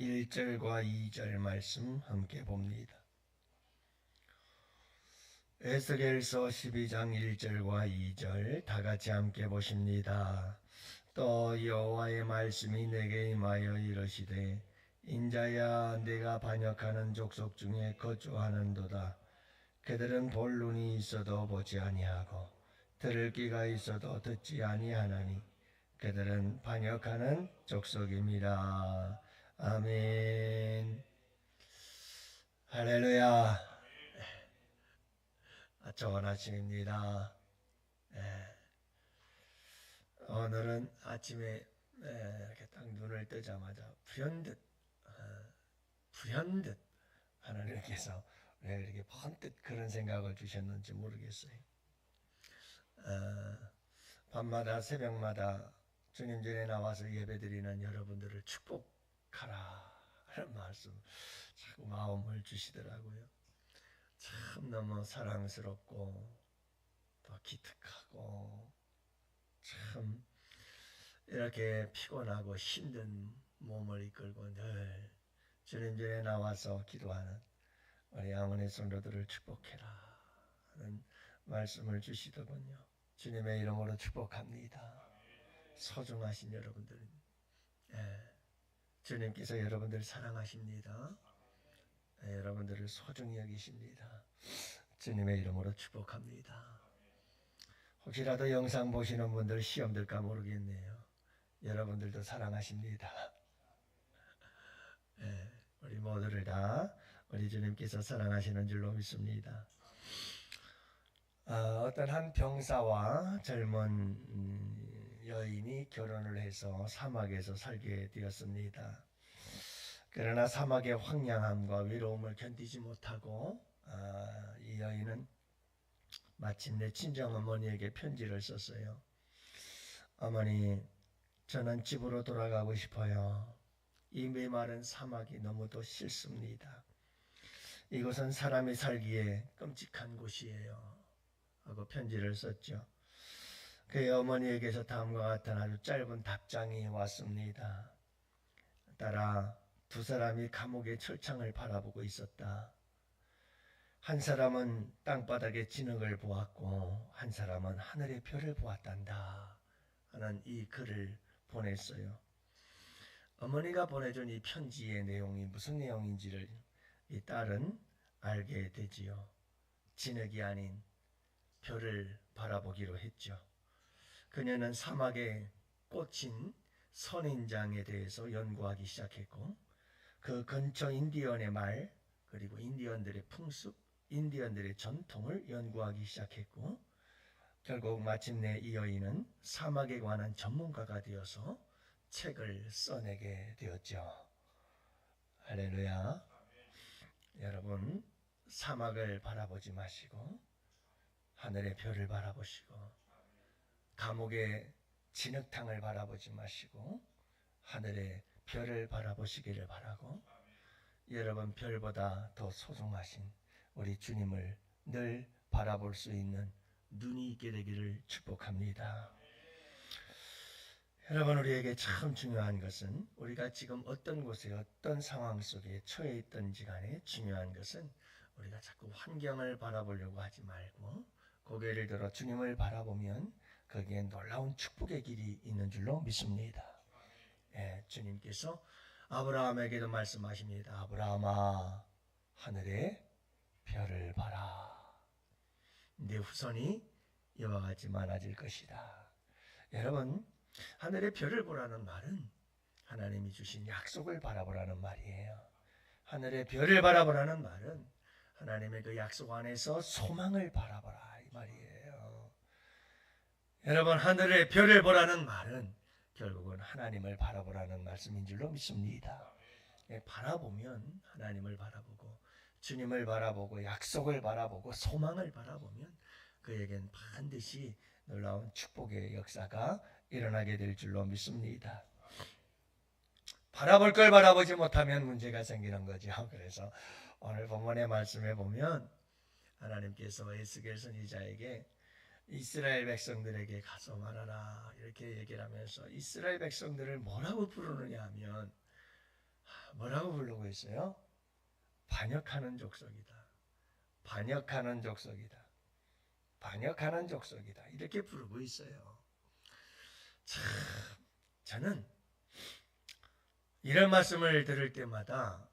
1절과 2절 말씀 함께 봅니다. 에스겔서 12장 1절과 2절 다같이 함께 보십니다. 또 여호와의 말씀이 내게 임하여 이르시되 인자야 내가 반역하는 족속 중에 거주하는도다. 그들은 볼 눈이 있어도 보지 아니하고 들을 귀가 있어도 듣지 아니하나니 그들은 반역하는 족속임이라. 아멘. 할렐루야. 좋은 아침입니다. 오늘은 아침에 이렇게 딱 눈을 뜨자마자 불현듯 하나님께서 왜 이렇게 번뜩 그런 생각을 주셨는지 모르겠어요. 밤마다 새벽마다 주님 전에 나와서 예배드리는 여러분들을 축복하라 하는 말씀 자꾸 마음을 주시더라고요. 참 너무 사랑스럽고 또 기특하고 참 이렇게 피곤하고 힘든 몸을 이끌고 늘 주님 전에 나와서 기도하는 우리 양원의 성도들을 축복해라 하는 말씀을 주시더군요. 주님의 이름으로 축복합니다. 소중하신 여러분들, 주님께서 여러분들 사랑하십니다. 여러분들을 소중히 여기십니다. 주님의 이름으로 축복합니다. 혹시라도 영상 보시는 분들 시험 들까 모르겠네요. 여러분들도 사랑하십니다. 우리 모두를 다 우리 주님께서 사랑하시는 줄로 믿습니다. 어떤 한 병사와 젊은 여인이 결혼을 해서 사막에서 살게 되었습니다. 그러나 사막의 황량함과 외로움을 견디지 못하고 이 여인은 마침내 친정어머니에게 편지를 썼어요. 어머니, 저는 집으로 돌아가고 싶어요. 이 메마른 사막이 너무도 싫습니다. 이곳은 사람이 살기에 끔찍한 곳이에요 하고 편지를 썼죠. 그의 어머니에게서 다음과 같은 아주 짧은 답장이 왔습니다. 딸아, 두 사람이 감옥의 철창을 바라보고 있었다. 한 사람은 땅바닥의 진흙을 보았고 한 사람은 하늘의 별을 보았단다 하는 이 글을 보냈어요. 어머니가 보내준 이 편지의 내용이 무슨 내용인지를 이 딸은 알게 되지요. 진흙이 아닌 별을 바라보기로 했죠. 그녀는 사막에 꽂힌 선인장에 대해서 연구하기 시작했고 그 근처 인디언의 말 그리고 인디언들의 풍습, 인디언들의 전통을 연구하기 시작했고 결국 마침내 이 여인은 사막에 관한 전문가가 되어서 책을 써내게 되었죠. 할렐루야. 여러분, 사막을 바라보지 마시고 하늘의 별을 바라보시고 감옥의 진흙탕을 바라보지 마시고 하늘의 별을 바라보시기를 바라고 여러분 별보다 더 소중하신 우리 주님을 늘 바라볼 수 있는 눈이 있게 되기를 축복합니다. 여러분, 우리에게 참 중요한 것은 우리가 지금 어떤 곳에 어떤 상황 속에 처해 있든지 간에 중요한 것은 우리가 자꾸 환경을 바라보려고 하지 말고 고개를 들어 주님을 바라보면 거기에 놀라운 축복의 길이 있는 줄로 믿습니다. 주님께서 아브라함에게도 말씀하십니다. 아브라함아, 하늘의 별을 봐라. 네 후손이 이와 같이 많아질 것이다. 여러분, 하늘의 별을 보라는 말은 하나님이 주신 약속을 바라보라는 말이에요. 하늘의 별을 바라보라는 말은 하나님의 그 약속 안에서 소망을 바라보라 이 말이에요. 여러분, 하늘의 별을 보라는 말은 결국은 하나님을 바라보라는 말씀인 줄로 믿습니다. 바라보면 하나님을 바라보고 주님을 바라보고 약속을 바라보고 소망을 바라보면 그에겐 반드시 놀라운 축복의 역사가 일어나게 될 줄로 믿습니다. 바라볼 걸 바라보지 못하면 문제가 생기는 거죠. 그래서 오늘 본문의 말씀에 보면 하나님께서 에스겔 선지자에게 이스라엘 백성들에게 가서 말하라 이렇게 얘기를 하면서 이스라엘 백성들을 뭐라고 부르느냐 하면 있어요? 반역하는 족속이다. 반역하는 족속이다. 반역하는 족속이다. 이렇게 부르고 있어요. 참, 저는 이런 말씀을 들을 때마다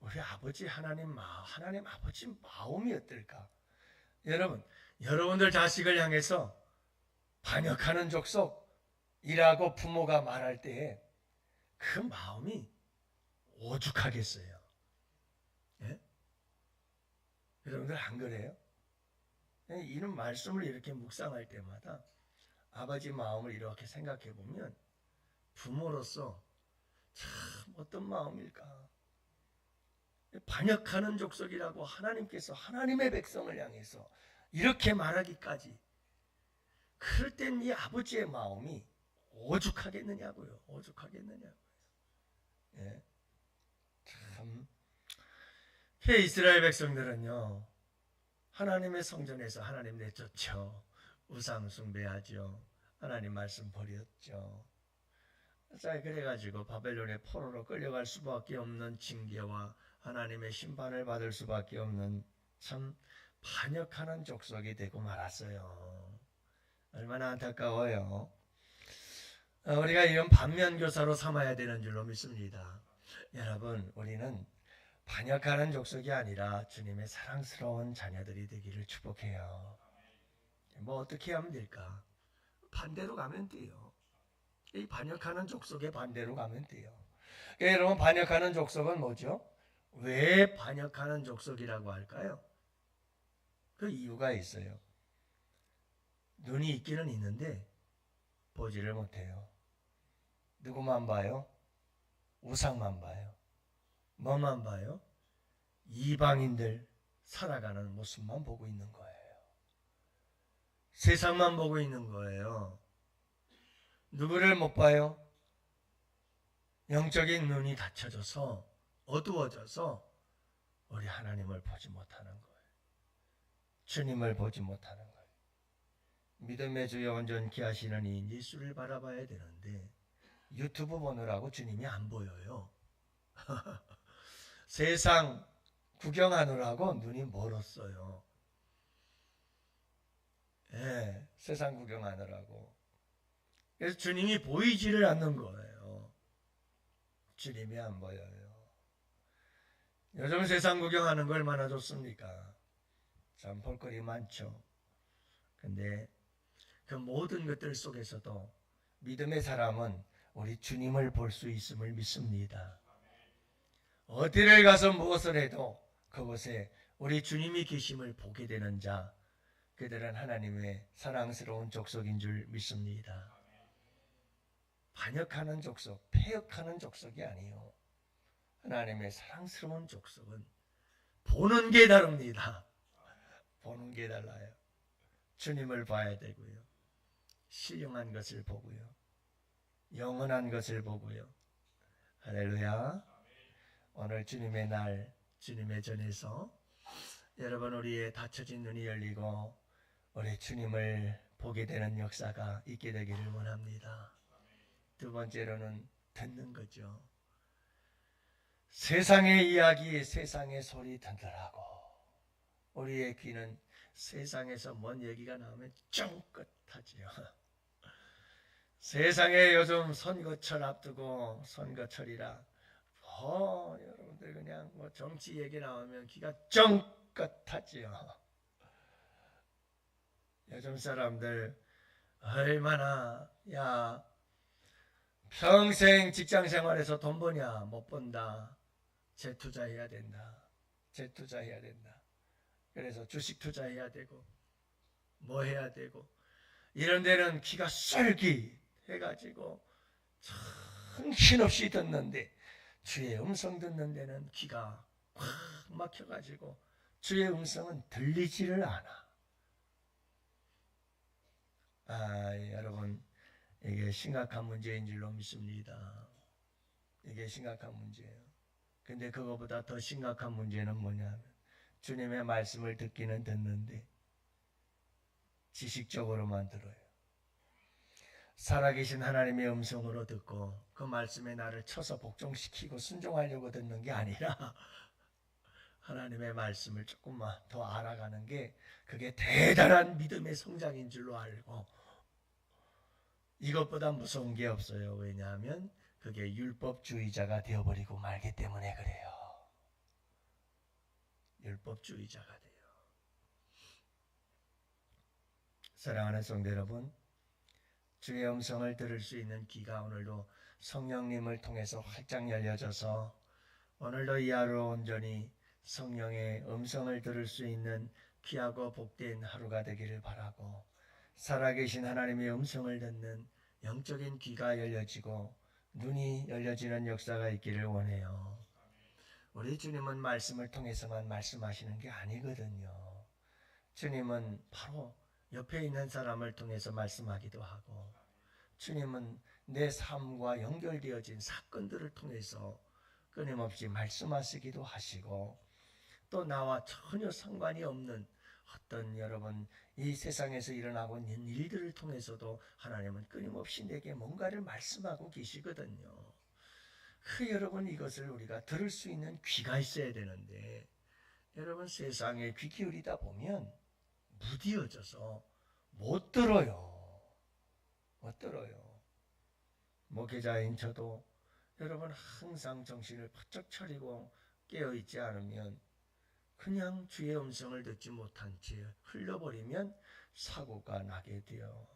우리 아버지 하나님 아버지 마음이 어떨까? 여러분들 자식을 향해서 반역하는 족속이라고 부모가 말할 때 그 마음이 오죽하겠어요. 예? 여러분들 안 그래요? 이런 말씀을 이렇게 묵상할 때마다 아버지 마음을 이렇게 생각해 보면 부모로서 참 어떤 마음일까? 반역하는 족속이라고 하나님께서 하나님의 백성을 향해서 이렇게 말하기까지, 그럴 땐 이 아버지의 마음이 오죽하겠느냐고요. 오죽하겠느냐고요. 예. 참 이스라엘 백성들은요, 하나님의 성전에서 하나님 내쫓죠. 우상 숭배하죠. 하나님 말씀 버렸죠. 자, 그래가지고 바벨론의 포로로 끌려갈 수밖에 없는 징계와 하나님의 심판을 받을 수밖에 없는 참 반역하는 족속이 되고 말았어요. 얼마나 안타까워요. 우리가 이런 반면교사로 삼아야 되는 줄로 믿습니다. 여러분, 우리는 반역하는 족속이 아니라 주님의 사랑스러운 자녀들이 되기를 축복해요. 뭐 어떻게 하면 될까? 반대로 가면 돼요. 이 반역하는 족속의 반대로 가면 돼요. 그러니까 여러분, 반역하는 족속은 뭐죠? 왜 반역하는 족속이라고 할까요? 그 이유가 있어요. 눈이 있기는 있는데 보지를 못해요. 누구만 봐요? 우상만 봐요. 뭐만 봐요? 이방인들 살아가는 모습만 보고 있는 거예요. 세상만 보고 있는 거예요. 누구를 못 봐요? 영적인 눈이 닫혀져서 어두워져서 우리 하나님을 보지 못하는 거예요. 주님을 보지 못하는 거예요. 믿음의 주여 온전케 하시는 이 예수를 바라봐야 되는데 유튜브 보느라고 주님이 안 보여요. 세상 구경하느라고 눈이 멀었어요. 예, 세상 구경하느라고. 그래서 주님이 보이지를 않는 거예요. 주님이 안 보여요. 요즘 세상 구경하는 거 얼마나 좋습니까? 참 볼거리 많죠. 근데 그 모든 것들 속에서도 믿음의 사람은 우리 주님을 볼 수 있음을 믿습니다. 어디를 가서 무엇을 해도 그곳에 우리 주님이 계심을 보게 되는 자, 그들은 하나님의 사랑스러운 족속인 줄 믿습니다. 반역하는 족속, 패역하는 족속이 아니요. 하나님의 사랑스러운 족속은 보는 게 다릅니다. 보는 게 달라요. 주님을 봐야 되고요. 신령한 것을 보고요. 영원한 것을 보고요. 할렐루야. 오늘 주님의 날, 주님의 전에서 여러분, 우리의 닫혀진 눈이 열리고 우리 주님을 보게 되는 역사가 있게 되기를 원합니다. 두 번째로는 듣는 거죠. 세상의 이야기, 세상의 소리 듣느라고 우리의 귀는 세상에서 뭔 얘기가 나오면 쫑긋하지요. 세상에 요즘 선거철 앞두고 선거철이라 여러분들 그냥 뭐 정치 얘기 나오면 귀가 쫑긋하지요. 요즘 사람들 얼마나 평생 직장생활에서 돈 버냐? 못 번다. 재투자해야 된다. 재투자해야 된다. 그래서 주식 투자해야 되고 뭐 해야 되고, 이런 데는 귀가 쏠깃해가지고 정신없이 듣는데 주의 음성 듣는 데는 귀가 확 막혀가지고 주의 음성은 들리지를 않아. 여러분, 이게 심각한 문제인 줄로 믿습니다. 이게 심각한 문제예요. 근데 그거보다 더 심각한 문제는 뭐냐면 주님의 말씀을 듣기는 듣는데 지식적으로만 들어요. 살아계신 하나님의 음성으로 듣고 그 말씀에 나를 쳐서 복종시키고 순종하려고 듣는 게 아니라 하나님의 말씀을 조금만 더 알아가는 게 그게 대단한 믿음의 성장인 줄로 알고 이것보다 무서운 게 없어요. 왜냐하면 그게 율법주의자가 되어버리고 말기 때문에 그래요. 율법주의자가 돼요. 사랑하는 성도 여러분, 주의 음성을 들을 수 있는 귀가 오늘도 성령님을 통해서 활짝 열려져서 오늘도 이 하루 온전히 성령의 음성을 들을 수 있는 귀하고 복된 하루가 되기를 바라고 살아계신 하나님의 음성을 듣는 영적인 귀가 열려지고 눈이 열려지는 역사가 있기를 원해요. 우리 주님은 말씀을 통해서만 말씀하시는 게 아니거든요. 주님은 바로 옆에 있는 사람을 통해서 말씀하기도 하고 주님은 내 삶과 연결되어진 사건들을 통해서 끊임없이 말씀하시기도 하시고 또 나와 전혀 상관이 없는 어떤 여러분 이 세상에서 일어나고 있는 일들을 통해서도 하나님은 끊임없이 내게 뭔가를 말씀하고 계시거든요. 여러분 이것을 우리가 들을 수 있는 귀가 있어야 되는데 여러분 세상에 귀 기울이다 보면 무디어져서 못 들어요. 못 들어요. 목회자인 저도 여러분 항상 정신을 바짝 차리고 깨어있지 않으면 그냥 주의 음성을 듣지 못한 채 흘러버리면 사고가 나게 돼요.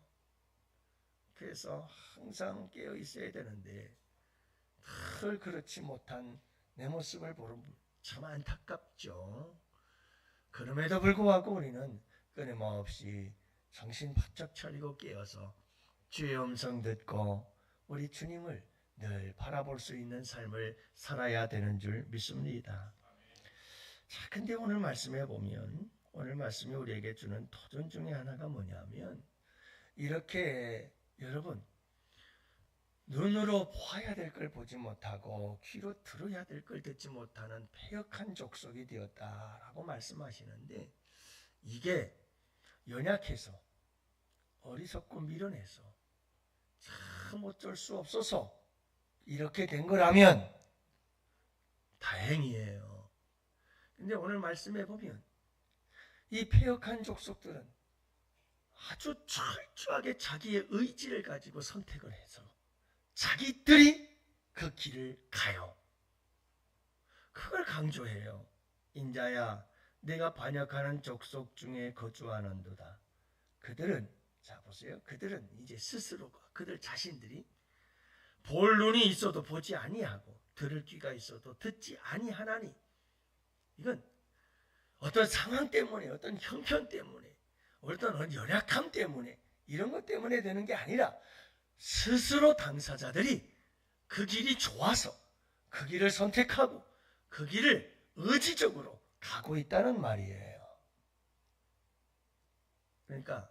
그래서 항상 깨어있어야 되는데 늘 그렇지 못한 내 모습을 보면 참 안타깝죠. 그럼에도 불구하고 우리는 끊임없이 정신 바짝 차리고 깨어서 주의 음성 듣고 우리 주님을 늘 바라볼 수 있는 삶을 살아야 되는 줄 믿습니다. 자, 근데 오늘 말씀에 보면 오늘 말씀이 우리에게 주는 도전 중에 하나가 뭐냐면 이렇게 여러분 눈으로 보아야 될 걸 보지 못하고 귀로 들어야 될 걸 듣지 못하는 패역한 족속이 되었다라고 말씀하시는데 이게 연약해서 어리석고 미련해서 참 어쩔 수 없어서 이렇게 된 거라면 다행이에요. 근데 오늘 말씀해 보면 이 패역한 족속들은 아주 철저하게 자기의 의지를 가지고 선택을 해서 자기들이 그 길을 가요. 그걸 강조해요. 인자야 내가 반역하는 족속 중에 거주하는도다. 그들은 자 보세요. 그들은 이제 스스로가 그들 자신들이 볼 눈이 있어도 보지 아니하고 들을 귀가 있어도 듣지 아니하나니 이건 어떤 상황 때문에 어떤 형편 때문에 어떤 연약함 때문에 이런 것 때문에 되는 게 아니라 스스로 당사자들이 그 길이 좋아서 그 길을 선택하고 그 길을 의지적으로 가고 있다는 말이에요. 그러니까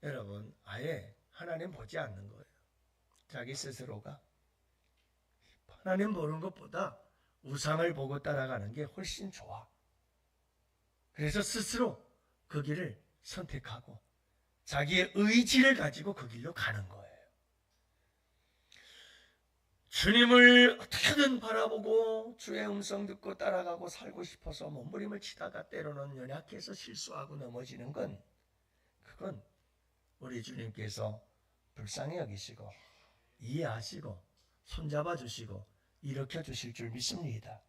여러분 아예 하나님 보지 않는 거예요. 자기 스스로가 하나님 보는 것보다 우상을 보고 따라가는 게 훨씬 좋아. 그래서 스스로 그 길을 선택하고 자기의 의지를 가지고 그 길로 가는 거예요. 주님을 어떻게든 바라보고 주의 음성 듣고 따라가고 살고 싶어서 몸부림을 치다가 때로는 연약해서 실수하고 넘어지는 건 그건 우리 주님께서 불쌍히 여기시고 이해하시고 손잡아 주시고 일으켜 주실 줄 믿습니다.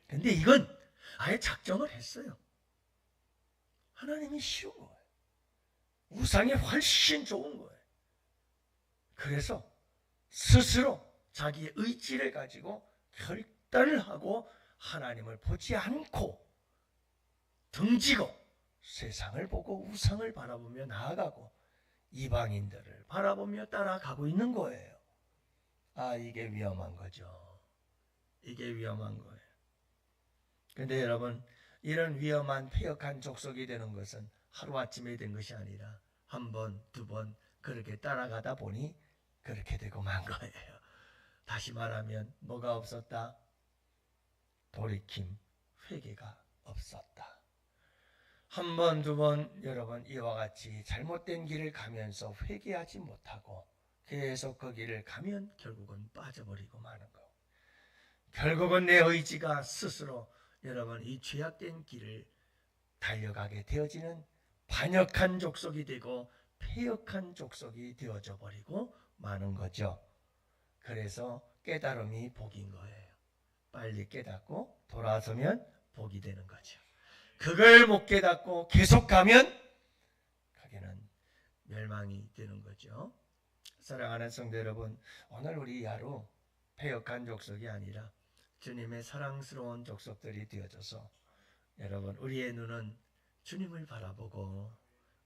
근데 이건 아예 작정을 했어요. 하나님이 쉬운 거예요. 우상이 훨씬 좋은 거예요. 그래서 스스로 자기의 의지를 가지고 결단을 하고 하나님을 보지 않고 등지고 세상을 보고 우상을 바라보며 나아가고 이방인들을 바라보며 따라가고 있는 거예요. 아, 이게 위험한 거죠. 이게 위험한 거예요. 근데 여러분, 이런 위험한 패역한 족속이 되는 것은 하루아침에 된 것이 아니라 한 번, 두 번 그렇게 따라가다 보니 그렇게 되고 만 거예요. 다시 말하면 뭐가 없었다? 돌이킴, 회개가 없었다. 한 번, 두 번 여러분 이와 같이 잘못된 길을 가면서 회개하지 못하고 계속 거기를 가면 결국은 빠져버리고 마는 거. 결국은 내 의지가 스스로 여러분 이 죄악된 길을 달려가게 되어지는 반역한 족속이 되고 패역한 족속이 되어져 버리고 마는 거죠. 그래서 깨달음이 복인 거예요. 빨리 깨닫고 돌아서면 복이 되는 거죠. 그걸 못 깨닫고 계속 가면 거기는 멸망이 되는 거죠. 사랑하는 성도 여러분, 오늘 우리 하루 패역한 족속이 아니라 주님의 사랑스러운 족속들이 되어져서 여러분 우리의 눈은 주님을 바라보고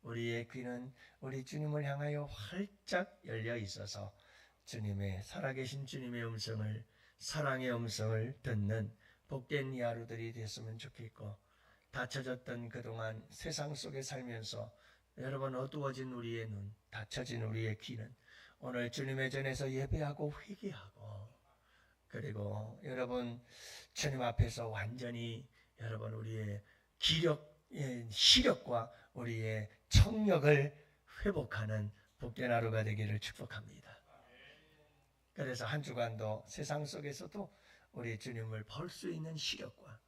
우리의 귀는 우리 주님을 향하여 활짝 열려 있어서 주님의 살아계신 주님의 음성을 사랑의 음성을 듣는 복된 이 하루들이 됐으면 좋겠고, 닫혀졌던 그동안 세상 속에 살면서 여러분 어두워진 우리의 눈, 닫혀진 우리의 귀는 오늘 주님의 전에서 예배하고 회개하고, 그리고 여러분 주님 앞에서 완전히 여러분 우리의 시력과 우리의 청력을 회복하는 복된 하루가 되기를 축복합니다. 그래서 한 주간도 세상 속에서도 우리 주님을 볼 수 있는 시력과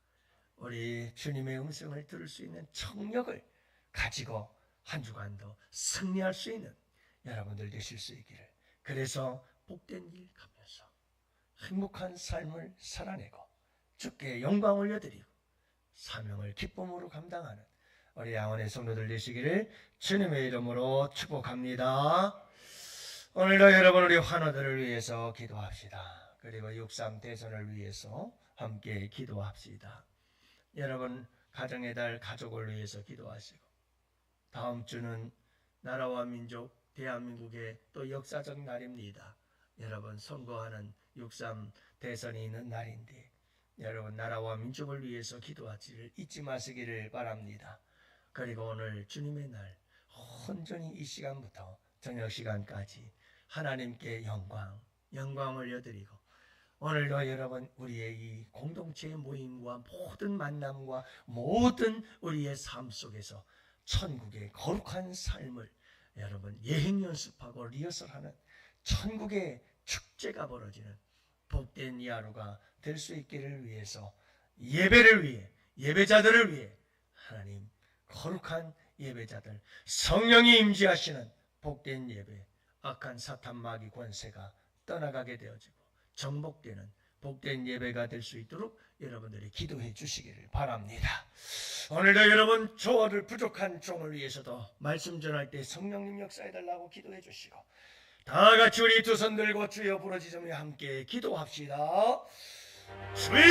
우리 주님의 음성을 들을 수 있는 청력을 가지고 한 주간도 승리할 수 있는 여러분들 되실 수 있기를, 그래서 복된 길 가면서 행복한 삶을 살아내고 주께 영광 올려드리고 사명을 기쁨으로 감당하는 우리 양원의 성도들 되시기를 주님의 이름으로 축복합니다. 오늘도 여러분 우리 환우들을 위해서 기도합시다. 그리고 6.3 대선을 위해서 함께 기도합시다. 여러분 가정의 달 가족을 위해서 기도하시고, 다음 주는 나라와 민족 대한민국의 또 역사적 날입니다. 여러분 선거하는 6.3 대선이 있는 날인데 여러분 나라와 민족을 위해서 기도하지를 잊지 마시기를 바랍니다. 그리고 오늘 주님의 날 온전히 이 시간부터 저녁 시간까지 하나님께 영광 올려드리고, 오늘도 여러분 우리의 이 공동체의 모임과 모든 만남과 모든 우리의 삶 속에서 천국의 거룩한 삶을 여러분 예행 연습하고 리허설하는 천국의 축제가 벌어지는 복된 이 하루가 될 수 있기를 위해서, 예배를 위해 예배자들을 위해 하나님 거룩한 예배자들 성령이 임재하시는 복된 예배, 악한 사탄 마귀 권세가 떠나가게 되어지고 정복되는 복된 예배가 될 수 있도록 여러분들이 기도해 주시기를 바랍니다. 오늘도 여러분 저를 부족한 종을 위해서도 말씀 전할 때 성령님 역사해달라고 기도해 주시고, 다 같이 우리 두 손 들고 주여 부르짖으며 함께 기도합시다. 주여